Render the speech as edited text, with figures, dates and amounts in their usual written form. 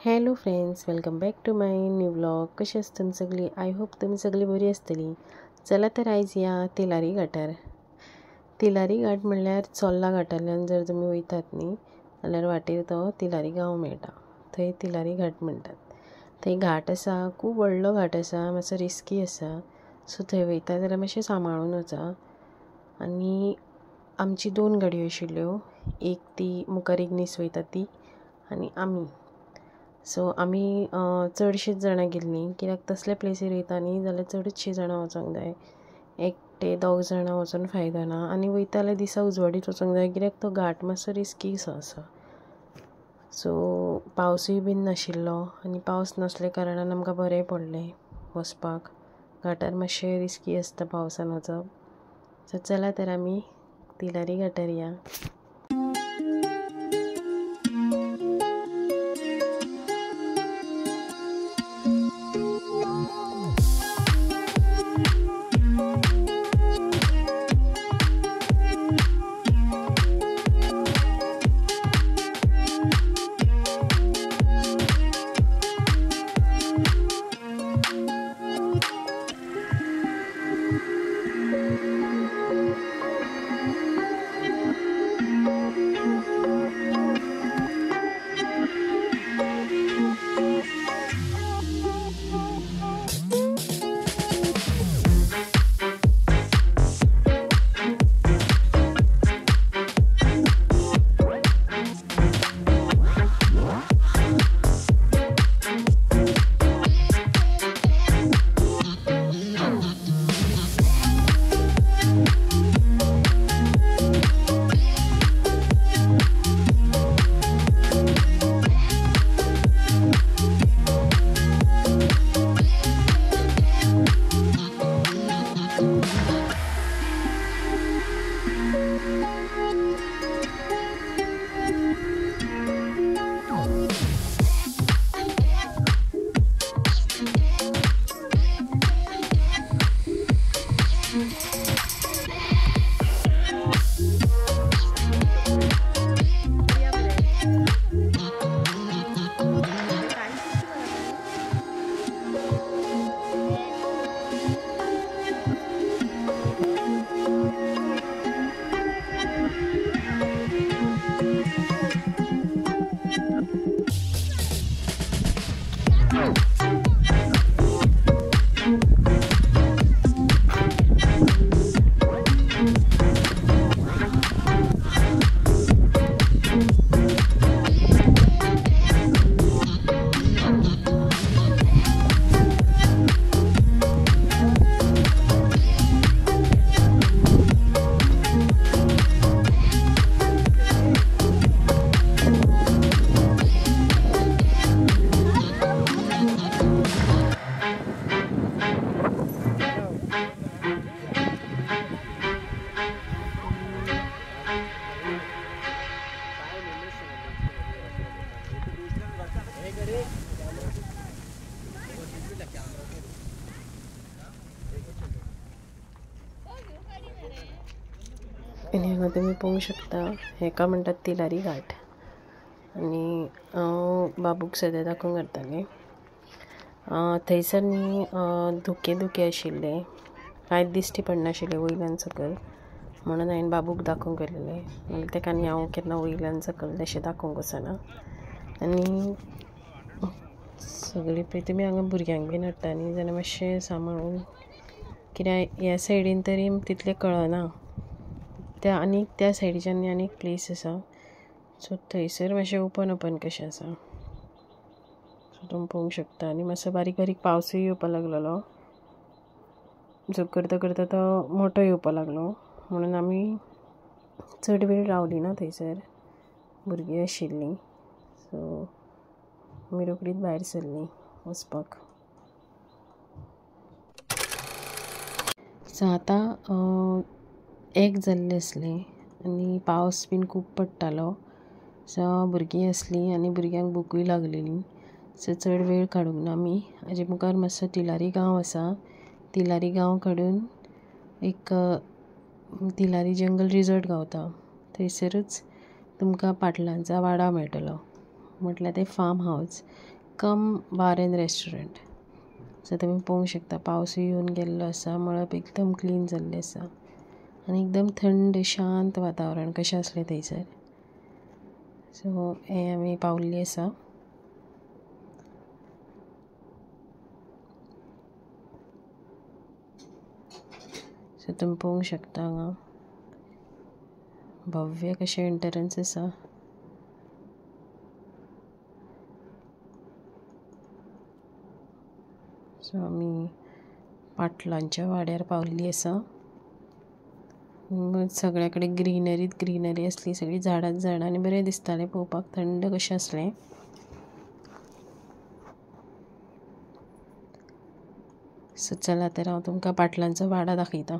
Hello friends, welcome back to my new vlog. कशी आसता तुमी सगळीं? आय होप तुमी सगळीं बरी आसतली. चला तर आयज या तिलारी घाटार. तिलारी घाट म्हणल्यार चोर्ला घाटांतल्यान जर तुमी वयतात न्ही जाल्यार वाटेर तो तिलारी गांव मेळटा. थंय तिलारी घाट म्हणटात. थंय घाट आसा, खूब व्हडलो घाट आसा, मातसो रिस्की आसा. सो थंय वयता जाल्यार मातशें सांबाळून वचा. आनी आमची 2 गाडयो आशिल्ल्यो. एक ती मुखार इग्नीस वयता ती आनी आमी. सो आमी चडशींच जाणां गेल्लीं, कित्याक तसल्या प्लेसीर वयता न्ही जाल्यार चडशीं जाणां वचोंक जाय. एकटे 2 जाणां वचून फायदो ना. आनी वयता जाल्यार दिसा उजवाडीत वचोंक जाय, कित्याक तो घाट मातसो रिस्की सो आसा. सो पावसूय बीन नाशिल्लो आनी पावस नासल्या कारणान आमकां बरें पडलें वचपाक. घाटार मातशें रिस्की आसता पावसान वचप. सो चला तर आमी तिलारी घाटार या. आनी हांगा तुमी पळोवंक शकता, हेका म्हणटात तिलारी घाट. आनी हांव बाबूक सद्या दाखोवंक व्हरतालें. थंयसर न्ही धुके आशिल्ले, कांयच दिश्टी पडनाशिल्लें वयल्यान सकयल. म्हणून हांवें बाबूक दाखोवंक व्हेलेलें. नाल्यार तेका आनी हांव केन्ना वयल्यान सकयल तशें दाखोवंक वचना. आनी सगळीं पळय तुमी हांगा भुरग्यांक बीन हाडटा न्ही जाल्यार मातशें सांबाळून, कित्याक ह्या सायडीन तरी तितलें कळना. त्या सायडीच्यान आनी एक प्लेस आसा, सो थंयसर मातशें ओपन कशें आसा. सो तुमी पळोवंक शकता. आनी मातसो बारीक पावसूय येवपा लागलेलो. झूक करता करता तो मोठो येवपा लागलो. म्हणून आमी चड वेळ रावलीं ना थंयसर, भुरगीं आशिल्लीं. सो आमी रोखडीच भायर सरलीं वचपाक. सो आतां 1 जाल्लें आसलें आनी पावस बीन खूब पडटालो. सो भुरगीं आसलीं आनी भुरग्यांक भुकूय लागलेली. सो चड वेळ काडूंक ना आमी. हाजे मुखार मातसो तिलारी गांव आसा. तिलारी गांव काडून एक तिलारी जंगल रिजॉर्ट गावता. थंयसरूच तुमकां पाटलांचा वाडा मेळटलो. म्हटल्यार तें फार्म हावस कम बार एंड रेस्टॉरंट. सो तुमी पळोवंक शकता पावसूय येवन गेल्लो आसा, मळब एकदम क्लीन जाल्लें आसा आनी एकदम थंड शांत वातावरण कशें आसलें थंयसर. सो हें आमी पावल्लीं आसा. सो तुमी पळोवंक शकता हांगा भव्य कशें एंट्रन्स आसा. सो आमी पाटलांच्या वाड्यार पाविल्लीं आसा. सगळे कडेन ग्रीनरी आसली, सगळीं झाडांच झाडां आनी बरें दिसतालें पळोवपाक, थंड कशें आसलें. सो चला तर हांव तुमकां पाटलांचो वाडो दाखयतां.